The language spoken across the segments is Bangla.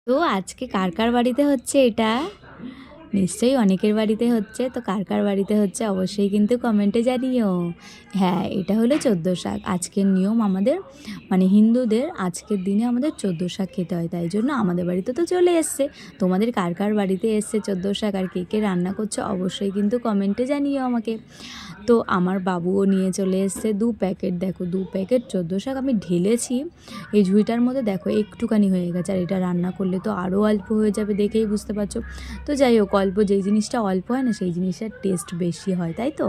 তো আজকে কার কার বাড়িতে হচ্ছে এটা? নিশ্চয়ই অনেকের বাড়িতে হচ্ছে। তো কার কার বাড়িতে হচ্ছে অবশ্যই কিন্তু কমেন্টে জানিও। হ্যাঁ, এটা হলো চোদ্দো শাক। আজকের নিয়ম আমাদের, মানে হিন্দুদের আজকের দিনে আমাদের চোদ্দো শাক খেতে হয়। তাই জন্য আমাদের বাড়িতে তো চলে এসছে। তোমাদের কার কার বাড়িতে এসছে চোদ্দো শাক আর কে কে রান্না করছো অবশ্যই কিন্তু কমেন্টে জানিও আমাকে। তো আমার বাবুও নিয়ে চলে এসছে 2 প্যাকেট। দেখো 2 প্যাকেট চোদ্দো শাক আমি ঢেলেছি এই ঝুড়িটার মধ্যে। দেখো একটুখানি হয়ে গেছে, আর এটা রান্না করলে তো আরও অল্প হয়ে যাবে, দেখেই বুঝতে পারছো। তো যাই হোক, অল্প যেই জিনিসটা অল্প হয় না সেই জিনিসটার টেস্ট বেশি হয়, তাই তো।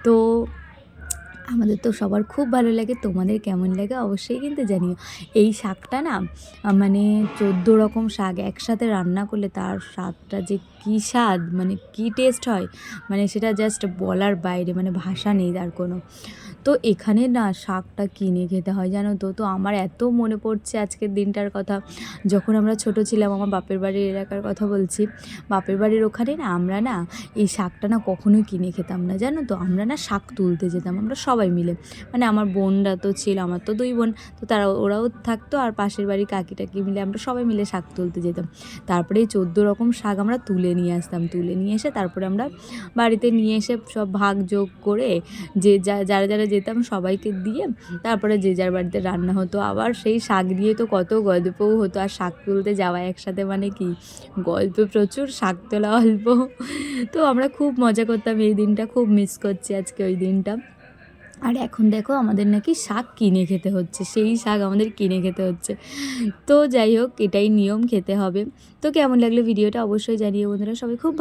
তো আমাদের তো সবার খুব ভালো লাগে, তোমাদের কেমন লাগে অবশ্যই কিন্তু জানিও। এই শাকটা না মানে 14 রকম শাক একসাথে রান্না করলে তার স্বাদটা যে কী স্বাদ, মানে কী টেস্ট হয়, মানে সেটা জাস্ট বলার বাইরে, মানে ভাষা নেই তার কোনো। তো এখানে না শাকটা কিনে খেতে হয় জানো তো। তো আমার এত মনে পড়ছে আজকের দিনটার কথা, যখন আমরা ছোট ছিলাম। আমার বাপের বাড়ির এলাকার কথা বলছি। বাপের বাড়ির ওখানে না আমরা না এই শাকটা না কখনোই কিনে খেতাম না জানো তো। আমরা না শাক তুলতে যেতাম আমরা সবাই মিলে, মানে আমার বোনরা তো ছিল, আমার তো 2 বোন, তো ওরাও থাকতো, আর পাশের বাড়ির কাকি টাকি মিলে আমরা সবাই মিলে শাক তুলতে যেতাম। তারপরে এই 14 রকম শাক আমরা তুলে নিয়ে আসতাম, তুলে নিয়ে এসে তারপরে আমরা বাড়িতে নিয়ে এসে সব ভাগ যোগ করে যে যারা যারা যেতাম সবাইকে দিয়ে তারপরে যে যার বাড়িতে রান্না হতো। আবার সেই শাক দিয়ে তো কত গল্পও হতো, আর শাক তুলতে যাওয়া একসাথে মানে কি গল্প প্রচুর, শাক তোলা অল্প। তো আমরা খুব মজা করতাম, এই দিনটা খুব মিস করছি আজকে ওই দিনটা। আর এখন দেখো আমাদের নাকি শাক কিনে খেতে হচ্ছে, সেই শাক আমাদের কিনে খেতে হচ্ছে। তো যাই হোক, এটাই নিয়ম, খেতে হবে। তো কেমন লাগলো ভিডিওটা অবশ্যই জানিও বন্ধুরা, সবাই খুব